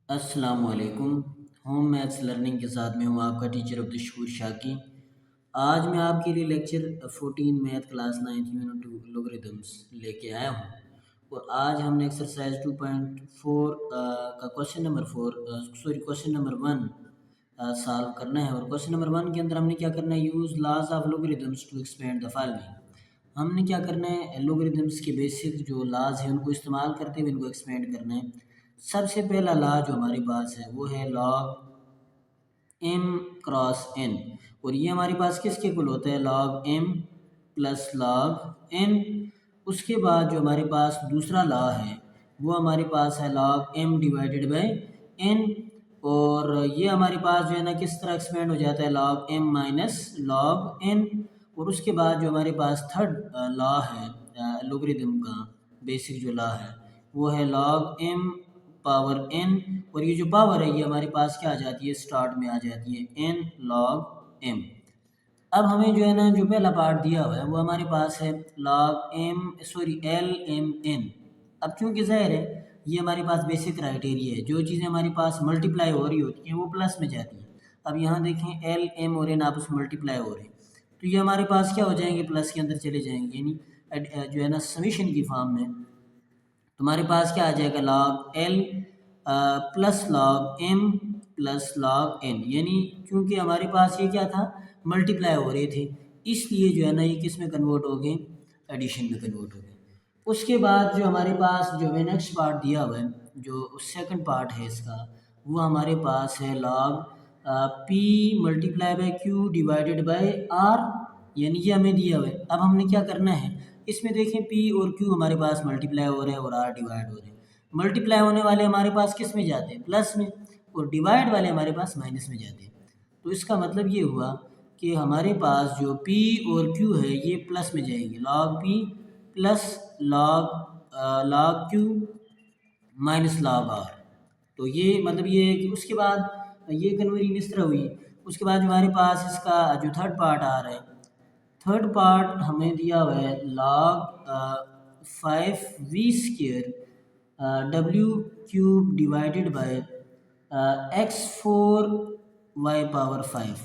अस्सलामुअलैकुम। Home maths learning के साथ में हूँ आपका टीचर अब्दुशकूर शाकी। आज मैं आपके लिए lecture 14 math class 9th unit 2 लोगरिथम्स लेके आया हूँ। और आज हमने एक्सरसाइज 2.4 का क्वेश्चन नंबर 1 सॉल्व करना है। और क्वेश्चन नंबर 1 के अंदर हमने क्या करना है, use laws of logarithms to expand the following. हमने क्या करना है, लोगरिथम्स के बेसिक जो लॉज है उनको इस्तेमाल करते हुए इनको एक्सपेंड करना है। सबसे पहला लॉ जो हमारे पास है वो है लॉग m क्रॉस n। और ये हमारे पास किसके इक्वल होता है, log m plus log n। उसके बाद जो हमारे पास दूसरा लॉ है वो हमारे पास है log m divided by n। और ये हमारे पास जो है ना किस तरह एक्सपेंड हो जाता है, log m minus log n। और उसके बाद जो हमारे पास थर्ड लॉ है लोगरिथम का बेसिक जो लॉ है वो है लॉग m पावर n। और ये जो पावर है ये हमारे पास क्या आ जाती है, स्टार्ट में आ जाती है n log m। अब हमें जो है ना जो पहला पार्ट दिया हुआ है वो हमारे पास है l m n। अब चूंकि ज़ाहिर है ये हमारे पास बेसिक क्राइटेरिया है, जो चीज़ें हमारे पास मल्टीप्लाई हो रही होती हैं वो प्लस में जाती हैं। अब यहाँ देखें l m और n आपस में मल्टीप्लाई हो रहे हैं तो ये हमारे पास क्या हो जाएंगे, प्लस के अंदर चले जाएंगे, यानी जो है ना समीशन की फॉर्म में तुम्हारे पास क्या आ जाएगा, log L plus log M plus log N. यानी क्योंकि हमारे पास ये क्या था, मल्टीप्लाई हो रहे थे, इसलिए जो है ना ये किस में कन्वर्ट हो गए, एडिशन में कन्वर्ट हो गए। उसके बाद जो हमारे पास जो है नेक्स्ट पार्ट दिया हुआ है, जो सेकंड पार्ट है इसका, वो हमारे पास है log P multiply by Q divided by R. यानी ये हमें दिया हुआ है। अब हमने क्या करना है, इसमें देखें P और Q हमारे पास मल्टीप्लाई हो रहे हैं और R डिवाइड हो रहे हैं। मल्टीप्लाई होने वाले हमारे पास किस में जाते हैं, प्लस में, और डिवाइड वाले हमारे पास माइनस में जाते हैं। तो इसका मतलब ये हुआ कि हमारे पास जो P और Q है ये प्लस में जाएंगे, log P plus log Q minus log R। तो ये मतलब ये है कि उसके बाद ये कन्वर्जन इस तरह हुई। उसके बाद जो हमारे पास इसका जो थर्ड पार्ट आ रहा है, थर्ड पार्ट हमें दिया हुआ है log 5v² W cube divided by x4y⁵।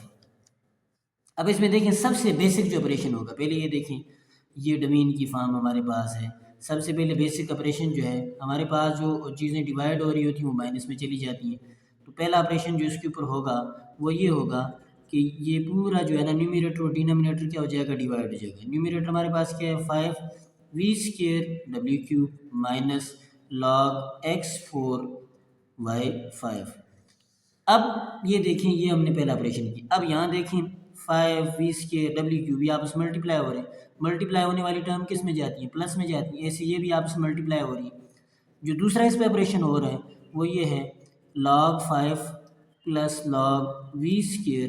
अब इसमें देखें सबसे बेसिक जो ऑपरेशन होगा, पहले ये देखें ये डोमेन की फॉर्म हमारे पास है। सबसे पहले बेसिक ऑपरेशन जो है हमारे पास, जो चीज़ें डिवाइड हो रही होती हैं वो माइनस में चली जाती हैं। तो पहला ऑपरेशन जो इसके ऊपर होगा वो ये होगा कि ये पूरा जो है ना न्यूमरेटर और डिनोमिनेटर क्या हो जाएगा, डिवाइड हो जाएगा। न्यूमरेटर हमारे पास क्या है, 5v² W cube minus log x4y⁵। अब ये देखें ये हमने पहला ऑपरेशन किया। अब यहाँ देखें 5v² ये आपस में मल्टीप्लाई हो रहे हैं। मल्टीप्लाई होने वाली टर्म किस में जाती है, प्लस में जाती है। ऐसे ये भी आपस में मल्टीप्लाई हो रही है। जो दूसरा इस पर ऑपरेशन हो रहा है वो ये है log 5 plus log v²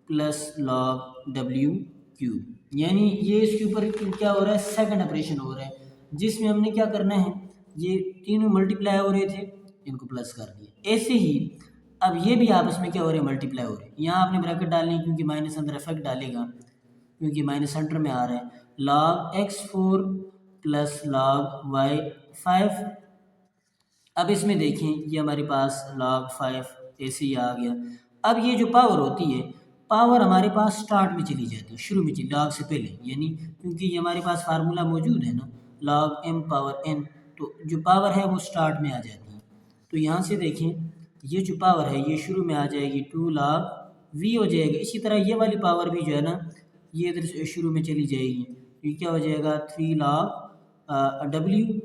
plus log w³ यानी ये इसके ऊपर क्या हो रहा है, सेकंड ऑपरेशन हो रहा है, जिसमें हमने क्या करना है, ये तीनों मल्टीप्लाई हो रहे थे, इनको प्लस कर दिया। ऐसे ही अब ये भी आपस में क्या हो रहे हैं, मल्टीप्लाई हो रहे हैं। यहाँ आपने ब्रैकेट डालनी है क्योंकि माइनस अंदर इफेक्ट डालेगा, क्योंकि माइनस सेंटर में आ रहा है। log x4 plus log y⁵। अब इसमें देखें ये हमारे पास log 5 ऐसे ही आ गया। अब ये जो पावर होती है, पावर हमारे पास स्टार्ट में चली जाती है, शुरू में चली, log से पहले, यानी क्योंकि ये हमारे पास फार्मूला मौजूद है ना, log m पावर n, तो जो पावर है वो स्टार्ट में आ जाती है। तो यहाँ से देखें ये जो पावर है ये शुरू में आ जाएगी, 2 log v हो जाएगा। इसी तरह ये वाली पावर भी जो है ना ये इधर से शुरू में चली जाएगी, ये क्या हो जाएगा, 3 log w।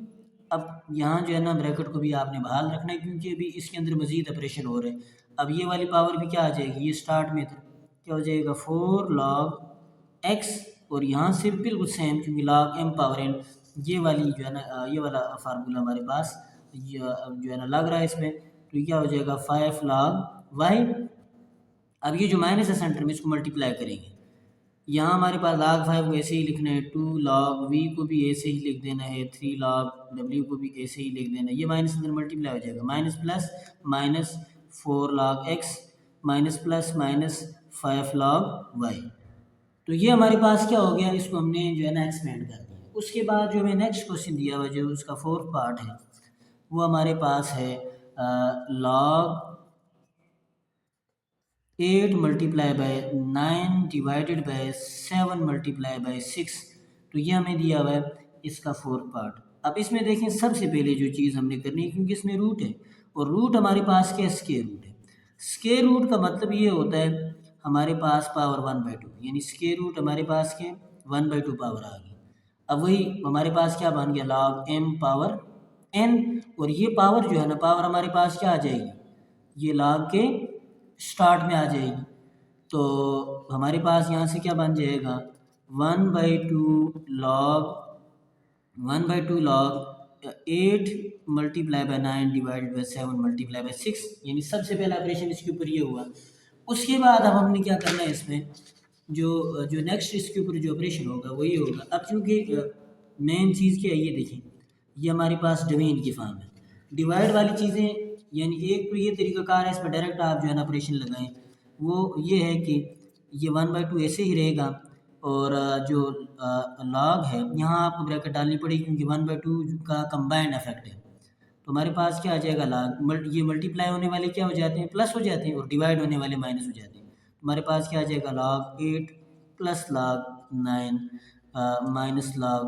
अब यहाँ जो है ना ब्रैकेट को भी आपने बहाल रखना है क्योंकि अभी इसके अंदर मजीद ऑपरेशन हो रहे हैं। अब ये वाली पावर भी क्या आ जाएगी, ये स्टार्ट में था, क्या हो जाएगा, 4 log x। और यहाँ से बिल्कुल सेम, क्योंकि log m पावर n, ये वाली जो है ना ये वाला फार्मूला हमारे पास ये जो है ना लग रहा है इसमें, तो ये क्या हो जाएगा, 5 log y। अब ये जो माइनस है सेंटर में, इसको मल्टीप्लाई करेंगे। यहाँ हमारे पास log 5 को ऐसे ही लिखना है, 2 log v को भी ऐसे ही लिख देना है, 3 log w को भी ऐसे ही लिख देना है। ये माइनस अंदर मल्टीप्लाई हो जाएगा, minus plus minus 4 log x minus plus minus 5 log y। तो ये हमारे पास क्या हो गया, इसको हमने जो है ना एक्सपेंड कर दिया। उसके बाद जो हमें नेक्स्ट क्वेश्चन दिया हुआ, जो उसका फोर्थ पार्ट है, वो हमारे पास है log 8 multiply by 9 divided by 7 multiply by 6। तो ये हमें दिया हुआ है इसका फोर्थ पार्ट। अब इसमें देखें सबसे पहले जो चीज़ हमने करनी है, क्योंकि इसमें रूट है और रूट हमारे पास क्या स्क्वायर रूट है। स्क्वायर रूट का मतलब ये होता है हमारे पास पावर 1/2, यानी स्क्वायर रूट हमारे पास क्या 1/2 पावर आ गई। अब वही हमारे पास क्या बन गया log m पावर n, और ये पावर जो है ना, पावर हमारे पास क्या आ जाएगी, ये log के स्टार्ट में आ जाएगी। तो हमारे पास यहाँ से क्या बन जाएगा 1/2 log 8 multiply by 9 divided by 7 multiply by 6, यानी सबसे पहला ऑपरेशन इसके ऊपर ये हुआ। उसके बाद अब हमने क्या करना है, इसमें जो जो नेक्स्ट इसके ऊपर जो ऑपरेशन होगा वो ये होगा। अब चूँकि मेन चीज़ क्या है, ये देखें, ये हमारे पास डोमेन की फॉर्म है। डिवाइड वाली चीज़ें, यानी एक तो ये तरीक़ाकार है, इसमें डायरेक्ट आप जो है ना ऑपरेशन लगाएं, वो ये है कि ये 1/2 ऐसे ही रहेगा, और जो लॉग है यहाँ आपको ब्रैकेट डालनी पड़ेगी, क्योंकि 1/2 का कंबाइंड इफेक्ट है। तो हमारे पास क्या आ जाएगा लॉग, ये मल्टीप्लाई होने वाले क्या हो जाते हैं, प्लस हो जाते हैं, और डिवाइड होने वाले माइनस हो जाते हैं। तो हमारे पास क्या आ जाएगा log 8 plus log 9 minus log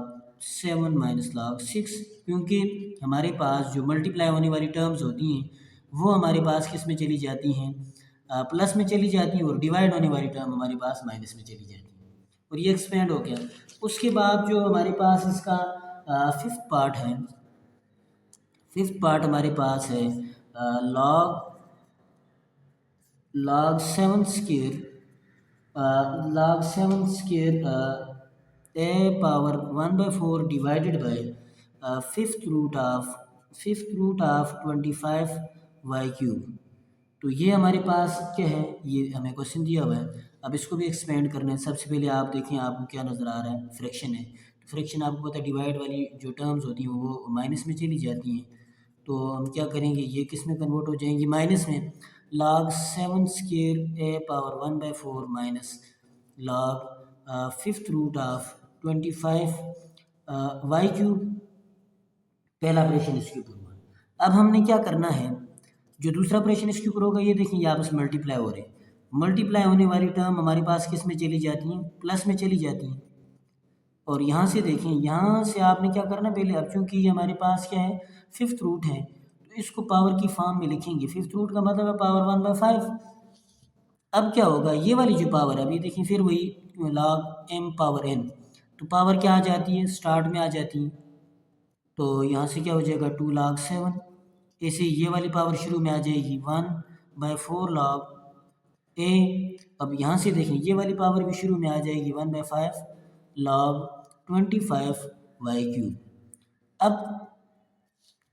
7 minus log 6, क्योंकि हमारे पास जो मल्टीप्लाई होने वाली टर्म्स होती हैं वो हमारे पास किस में चली जाती हैं, प्लस में चली जाती हैं, और डिवाइड होने वाली टर्म हमारे पास माइनस में चली जाती है, और ये एक्सपेंड हो गया। उसके बाद जो हमारे पास इसका फिफ्थ पार्ट है, फिफ्थ पार्ट हमारे पास है log 7 square a power 1/4 divided by fifth root of 25y³। तो ये हमारे पास क्या है, ये हमें क्वेश्चन दिया हुआ है। अब इसको भी एक्सपेंड करना है। सबसे पहले आप देखें आपको क्या नज़र आ रहा है, फ्रैक्शन है। तो फ्रैक्शन आपको पता है डिवाइड वाली जो टर्म्स होती हैं वो माइनस में चली जाती हैं। तो हम क्या करेंगे, ये किस में कन्वर्ट हो जाएंगी, माइनस में। log 7 square a power 1/4 minus log fifth root of 25y³। पहला ऑपरेशन इसके ऊपर हुआ। अब हमने क्या करना है, जो दूसरा ऑपरेशन इसके ऊपर होगा, ये देखिए ये आपस में मल्टीप्लाई हो रहे हैं। मल्टीप्लाई होने वाली टर्म हमारे पास किस में चली जाती हैं, प्लस में चली जाती हैं। और यहाँ से देखें, यहाँ से आपने क्या करना पहले, अब चूँकि ये हमारे पास क्या है फिफ्थ रूट है, तो इसको पावर की फॉर्म में लिखेंगे। फिफ्थ रूट का मतलब है पावर 1/5। अब क्या होगा, ये वाली जो पावर है, अभी देखिए फिर वही log m पावर n, तो पावर क्या आ जाती है, स्टार्ट में आ जाती है। तो यहाँ से क्या हो जाएगा 2 log 7, ऐसे ये वाली पावर शुरू में आ जाएगी 1/4 log a। अब यहाँ से देखें ये वाली पावर भी शुरू में आ जाएगी 1/5 log 25y³। अब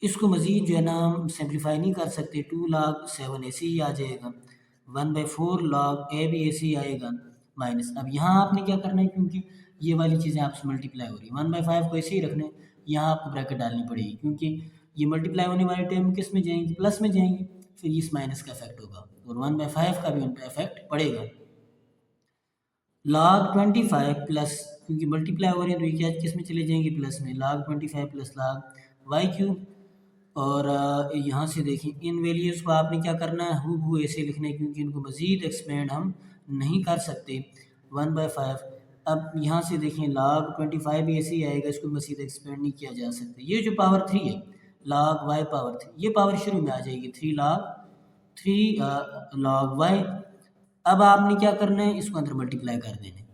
इसको मज़ीद जो है ना हम सिंप्लीफाई नहीं कर सकते, 2 log 7 ऐसे ही आ जाएगा, 1/4 log a भी ऐसे ही आएगा माइनस। अब यहाँ आपने क्या करना है, क्योंकि ये वाली चीज़ें आपसे मल्टीप्लाई हो रही है, 1/5 को ऐसे ही रखना है, यहाँ आपको ब्रैकेट डालनी पड़ेगी, क्योंकि ये मल्टीप्लाई होने वाले टर्म किस में जाएंगे, प्लस में जाएंगे, फिर इस माइनस का इफेक्ट होगा, और 1/5 का भी उन पर इफेक्ट पड़ेगा। log 25 प्लस, क्योंकि मल्टीप्लाई हो रहे हैं तो ये क्या किस में चले जाएंगे, प्लस में, log 25 प्लस log y³। और यहाँ से देखिए इन वैल्यूज़ को आपने क्या करना है, हूबहू ऐसे लिखना है, क्योंकि इनको मज़ीद एक्सपेंड हम नहीं कर सकते 1/5। अब यहाँ से देखें log 25 भी ऐसे ही आएगा, इसको मज़ीद एक्सपेंड नहीं किया जा सकता। ये जो पावर 3 है log y पावर 3, ये पावर शुरू में आ जाएगी 3 log y। अब आपने क्या करना है, इसको अंदर मल्टीप्लाई कर देना है,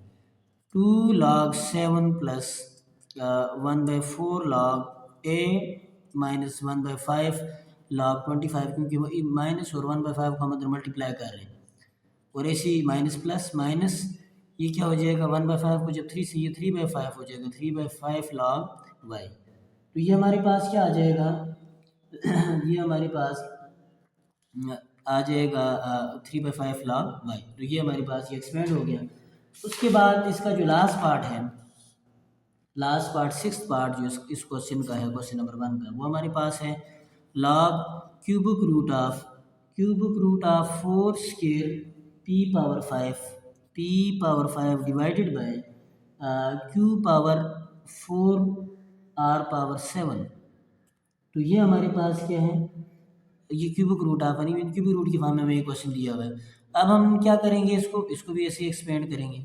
2 log 7 plus 1/4 log a minus 1/5 log 25, क्योंकि वो माइनस और 1/5 को हम अंदर मल्टीप्लाई कर रहे हैं, और ऐसे ही माइनस प्लस माइनस, ये क्या हो जाएगा 1/5 को जब 3 से ये 3/5 हो जाएगा, 3/5 log y। तो ये हमारे पास क्या आ जाएगा ये हमारे पास आ जाएगा 3/5 log y। तो ये हमारे पास ये एक्सपेंड हो गया। उसके बाद इसका जो लास्ट पार्ट है, लास्ट पार्ट सिक्स्थ पार्ट जो इस क्वेश्चन का है, क्वेश्चन नंबर 1 का, वो हमारे पास है log cubic root of 4 square p power 5 divided by q power 4 r power 7। तो ये हमारे पास क्या है, ये cubic root of any cubic root की फॉर्म में हमें ये क्वेश्चन दिया हुआ है। अब हम क्या करेंगे, इसको भी ऐसे एक्सपेंड करेंगे।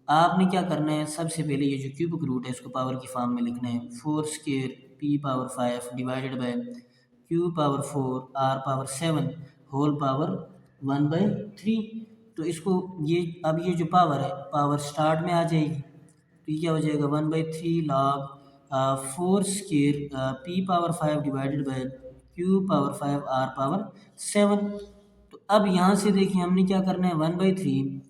आपने क्या करना है, सबसे पहले ये जो क्यूबिक रूट है इसको पावर की फॉर्म में लिखना है। 4 square P power 5 divided by q power 4 are power 7 whole power 1/3। तो इसको ये अब ये जो पावर है पावर स्टार्ट में आ जाएगी, तो ये क्या हो जाएगा 1/3 log 4 square P power 5 divided by q power 5 r power 7। तो अब यहाँ से देखिए हमने क्या करना है, 1/3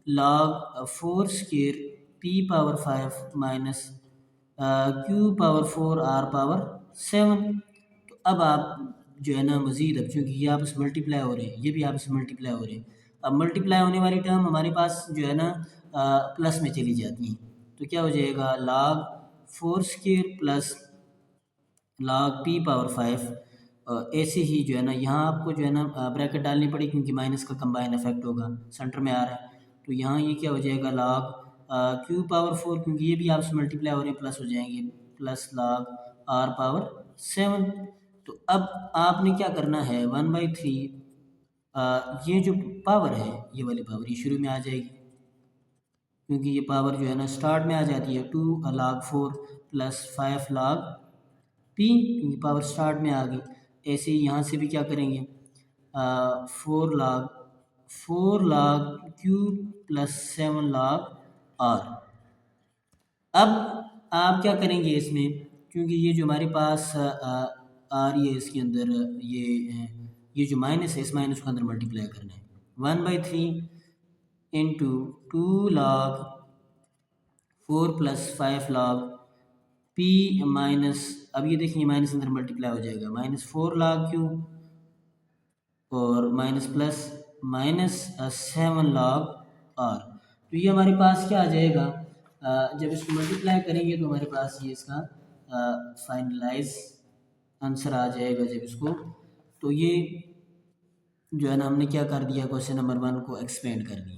log 4 square P power 5 minus Q power 4 are power 7। तो अब आप जो है ना मज़ीद, अब चूँकि ये आपस मल्टीप्लाई हो रहे हैं, ये भी आपस मल्टीप्लाई हो रहे हैं, अब मल्टीप्लाई होने वाली टर्म हमारे पास जो है ना प्लस में चली जाती हैं। तो क्या हो जाएगा log 4 square plus log P power 5। ऐसे ही जो है ना यहाँ आपको जो है ना ब्रैकेट डालनी पड़ी क्योंकि माइनस का कंबाइन इफेक्ट होगा, सेंटर में आ रहा है। तो यहाँ ये क्या हो जाएगा लॉग क्यू पावर 4, क्योंकि ये भी आपस मल्टीप्लाई हो रहे हैं प्लस हो जाएंगे, प्लस लॉग आर पावर 7। तो अब आपने क्या करना है 1/3 ये जो पावर है ये वाली पावर ये शुरू में आ जाएगी, क्योंकि ये पावर जो है ना स्टार्ट में आ जाती है। 2 log 4 प्लस 5 log पी, क्योंकि पावर स्टार्ट में आ गई। ऐसे ही यहाँ से भी क्या करेंगे 4 log q plus 7 log r. अब आप क्या करेंगे इसमें, क्योंकि ये जो हमारे पास आ रही है इसके अंदर ये जो माइनस है इस माइनस को अंदर मल्टीप्लाई करना है। 1/3 into 2 log 4 plus 5 log p minus, अब ये देखिए माइनस अंदर मल्टीप्लाई हो जाएगा, माइनस 4 log क्यू और minus plus minus 7 log r. तो ये हमारे पास क्या आ जाएगा, जब इसको मल्टीप्लाई करेंगे तो हमारे पास ये इसका फाइनलाइज आंसर आ जाएगा जब इसको। तो ये जो है ना हमने क्या कर दिया, क्वेश्चन नंबर 1 को एक्सपेंड कर दिया।